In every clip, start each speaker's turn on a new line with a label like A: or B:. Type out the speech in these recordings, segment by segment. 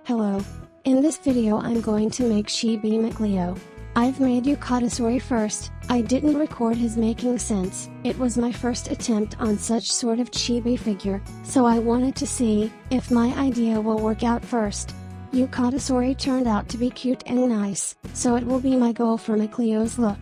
A: Hello. In this video I'm going to make Chibi Mikleo. I've made yukata Sorey first. I didn't record his making sense. It was my first attempt on such sort of chibi figure, so I wanted to see if my idea will work out first. Yukata Sorey turned out to be cute and nice, so it will be my goal for Mikleo's look.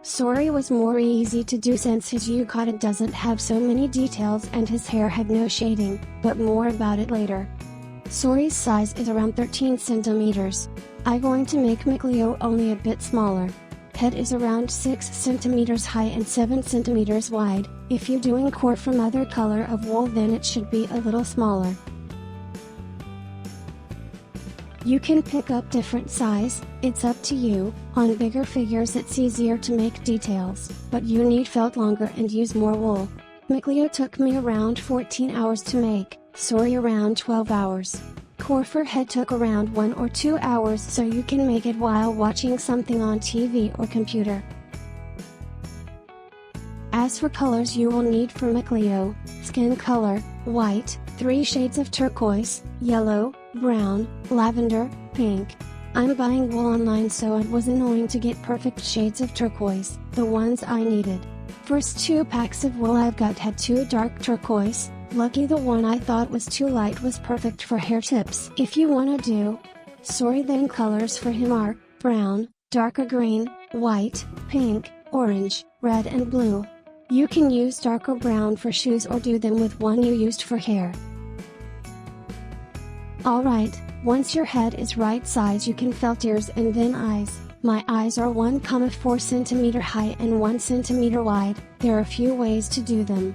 A: Sorey was more easy to do since his yukata doesn't have so many details and his hair had no shading, but more about it later. Sorey's size is around 13 centimeters. I'm going to make Mikleo only a bit smaller. Head is around 6 centimeters high and 7 centimeters wide. If you're doing core from other color of wool, then it should be a little smaller. You can pick up different size, it's up to you. On bigger figures it's easier to make details, but you need felt longer and use more wool. Mikleo took me around 14 hours to make, Sorey around 12 hours. Core for head took around 1 or 2 hours, so you can make it while watching something on TV or computer. As for colors you will need for Mikleo: skin color, white, 3 shades of turquoise, yellow, brown, lavender, pink. I'm buying wool online, so it was annoying to get perfect shades of turquoise, the ones I needed. First 2 packs of wool I've got had 2 dark turquoise. Lucky the one I thought was too light was perfect for hair tips. If you wanna do Sorey, then colors for him are brown, darker green, white, pink, orange, red and blue. You can use darker brown for shoes or do them with one you used for hair. Alright, once your head is right size you can felt ears and then eyes. My eyes are 1,4 cm high and 1 cm wide. There are a few ways to do them.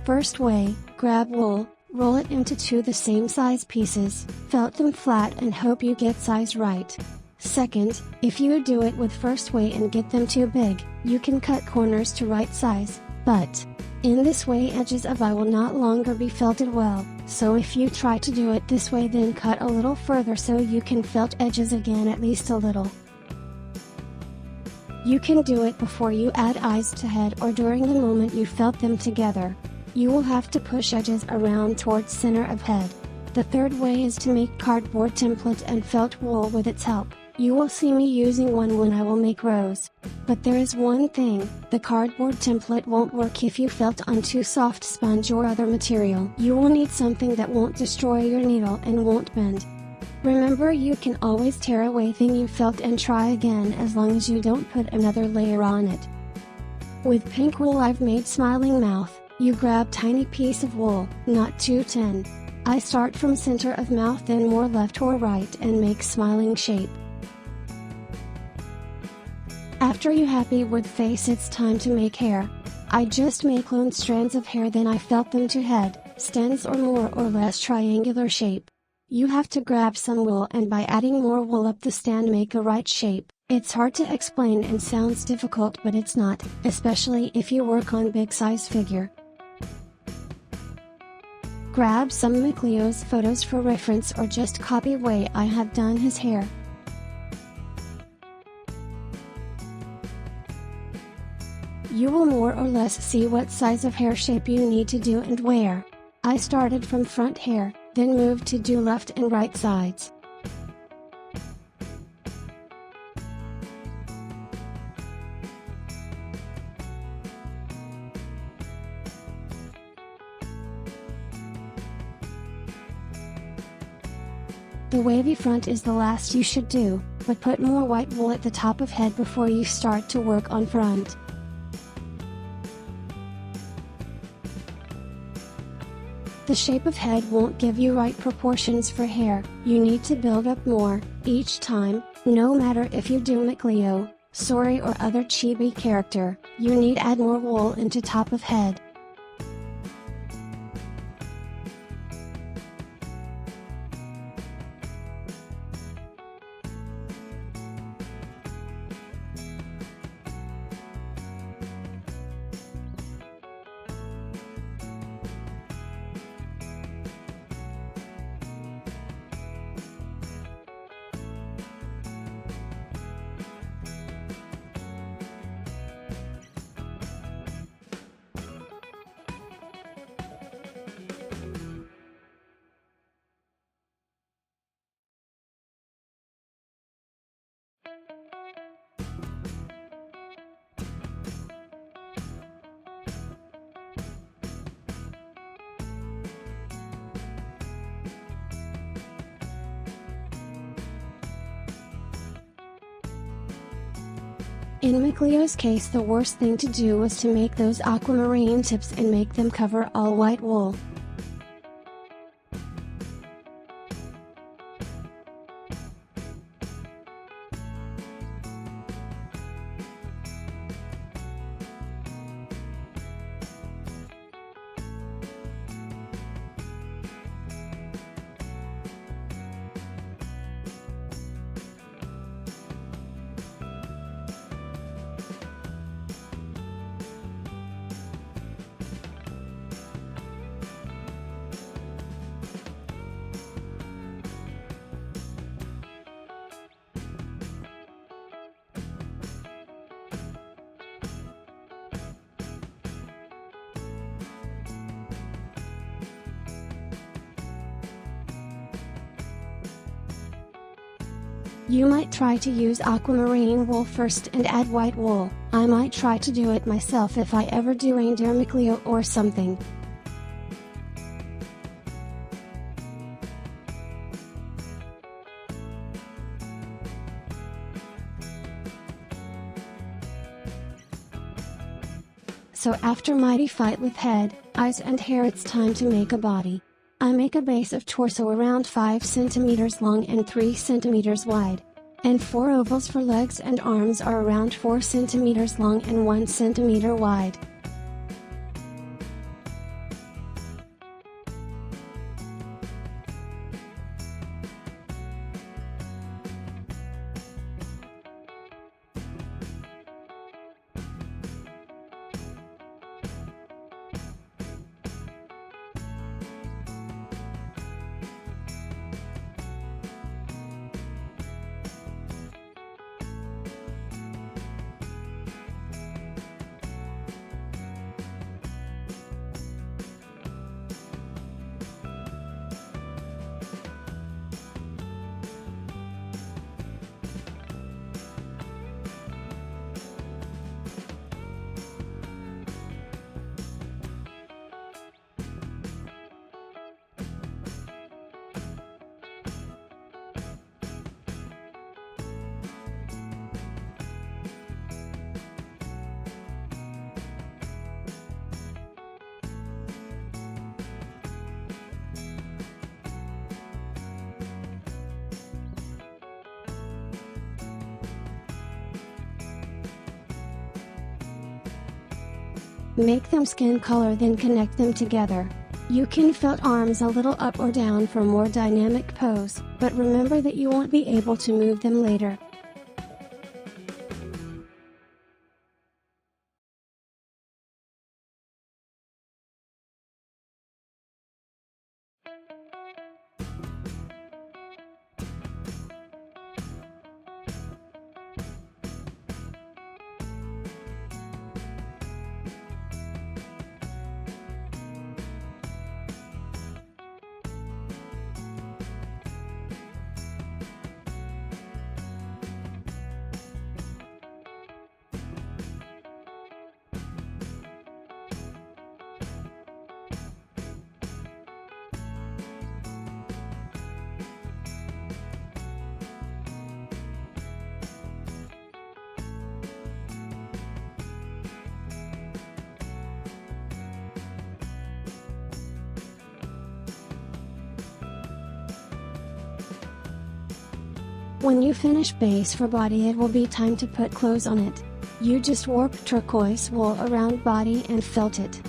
A: First way, grab wool, roll it into 2 the same size pieces, felt them flat and hope you get size right. Second, if you do it with first way and get them too big, you can cut corners to right size, but in this way edges of eye will not longer be felted well, so if you try to do it this way then cut a little further so you can felt edges again at least a little. You can do it before you add eyes to head or during the moment you felt them together. You will have to push edges around towards center of head. The third way is to make cardboard template and felt wool with its help. You will see me using one when I will make rows. But there is one thing, the cardboard template won't work if you felt on too soft sponge or other material. You will need something that won't destroy your needle and won't bend. Remember, you can always tear away thing you felt and try again as long as you don't put another layer on it. With pink wool I've made smiling mouth. You grab tiny piece of wool, not too thin. I start from center of mouth then more left or right and make smiling shape. After you happy with face it's time to make hair. I just make lone strands of hair then I felt them to head, stands or more or less triangular shape. You have to grab some wool and by adding more wool up the stand make a right shape. It's hard to explain and sounds difficult, but it's not, especially if you work on big size figure. Grab some Mikleo's photos for reference or just copy way I have done his hair. You will more or less see what size of hair shape you need to do and where. I started from front hair, then moved to do left and right sides. The wavy front is the last you should do, but put more white wool at the top of head before you start to work on front. The shape of head won't give you right proportions for hair. You need to build up more each time. No matter if you do Mikleo, Sorey or other chibi character, you need add more wool into top of head. In Mikleo's case, the worst thing to do was to make those aquamarine tips and make them cover all white wool. You might try to use aquamarine wool first and add white wool. I might try to do it myself if I ever do reindeer Mikleo or something. So after mighty fight with head, eyes and hair, it's time to make a body. I make a base of torso around 5 cm long and 3 cm wide. And 4 ovals for legs and arms are around 4 cm long and 1 cm wide. Make them skin color, then connect them together. You can felt arms a little up or down for more dynamic pose, but remember that you won't be able to move them later. When you finish base for body, it will be time to put clothes on it. You just warp turquoise wool around body and felt it.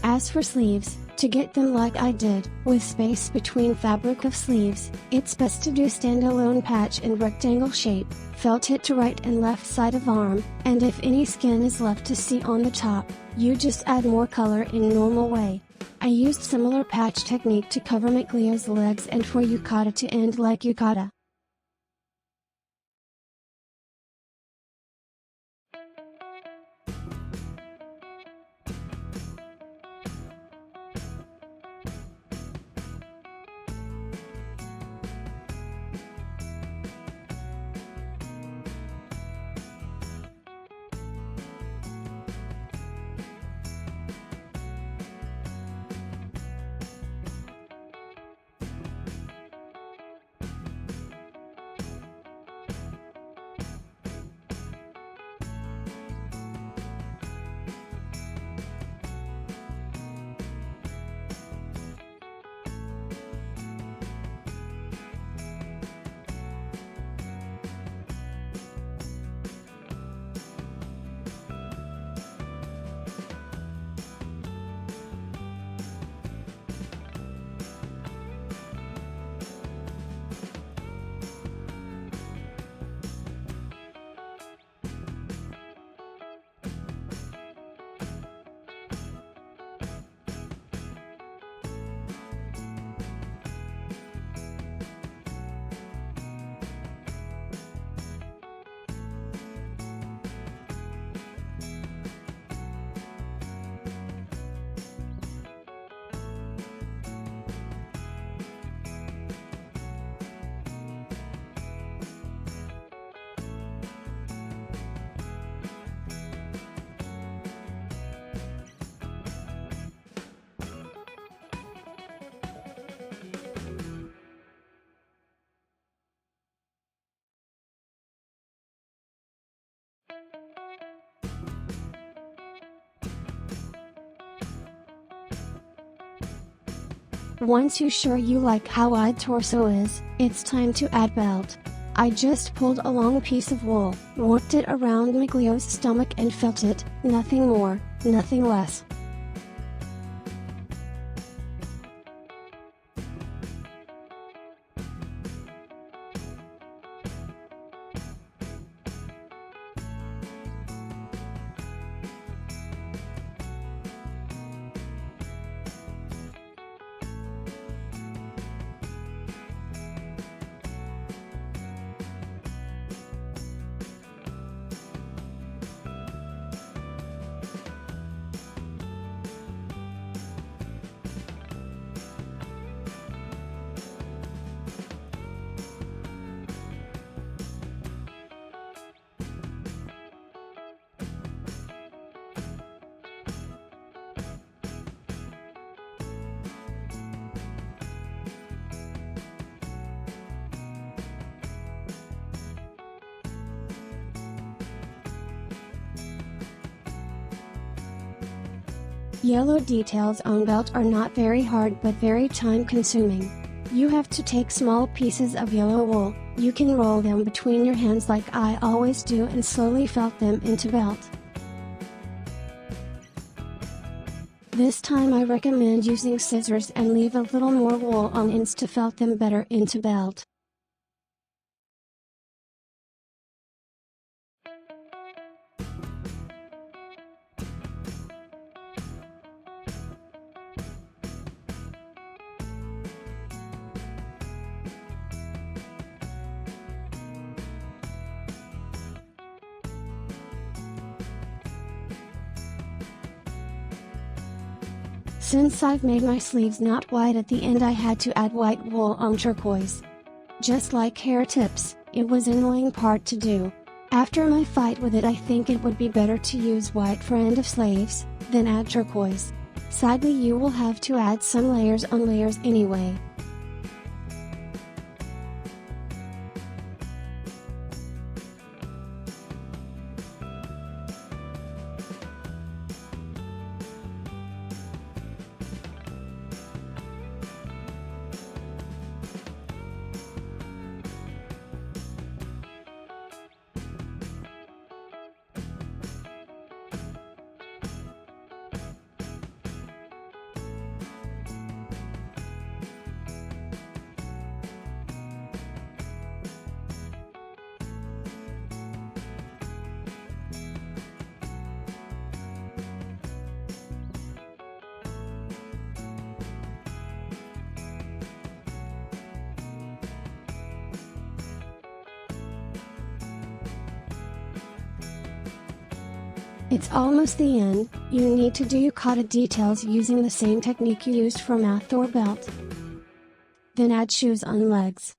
A: As for sleeves, to get them like I did, with space between fabric of sleeves, it's best to do standalone patch in rectangle shape, felt it to right and left side of arm, and if any skin is left to see on the top, you just add more color in normal way. I used similar patch technique to cover Mikleo's legs and for yukata to end like yukata. Once you're sure you like how wide torso is, it's time to add belt. I just pulled a long piece of wool, worked it around Mikleo's stomach and felt it, nothing more, nothing less. Yellow details on belt are not very hard but very time consuming. You have to take small pieces of yellow wool, you can roll them between your hands like I always do and slowly felt them into belt. This time I recommend using scissors and leave a little more wool on ends to felt them better into belt. Since I've made my sleeves not white at the end, I had to add white wool on turquoise. Just like hair tips, it was an annoying part to do. After my fight with it, I think it would be better to use white for end of sleeves, then add turquoise. Sadly, you will have to add some layers on layers anyway. It's almost the end. You need to do yukata details using the same technique you used for mouth or belt. Then add shoes on legs.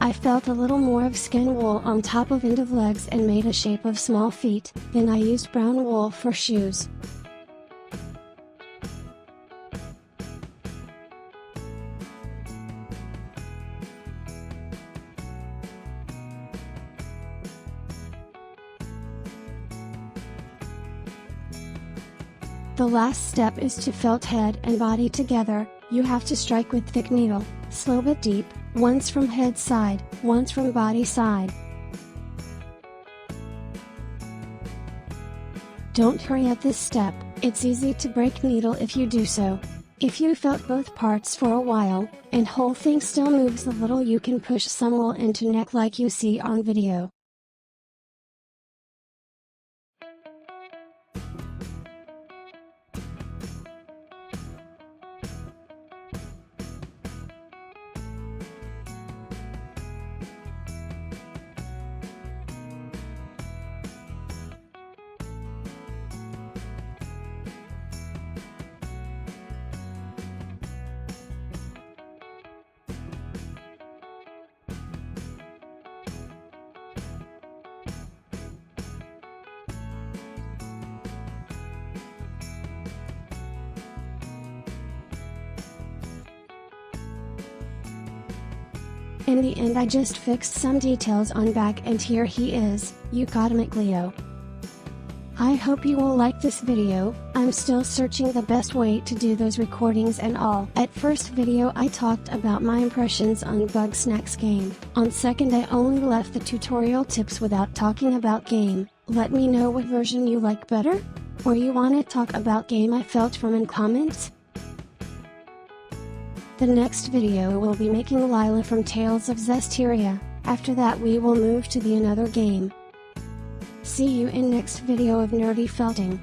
A: I felt a little more of skin wool on top of end of legs and made a shape of small feet, then I used brown wool for shoes. The last step is to felt head and body together. You have to strike with thick needle, slow but deep, once from head side, once from body side. Don't hurry at this step, it's easy to break needle if you do so. If you felt both parts for a while, and whole thing still moves a little, you can push some wool into neck like you see on video. In the end I just fixed some details on back and here he is, Yukata Mikleo. I hope you will like this video. I'm still searching the best way to do those recordings and all. At first video I talked about my impressions on Bugsnax game. On second I only left the tutorial tips without talking about game. Let me know what version you like better? Or you wanna talk about game I felt from in comments? The next video will be making Lila from Tales of Zestiria. After that we will move to the another game. See you in next video of nerdy felting.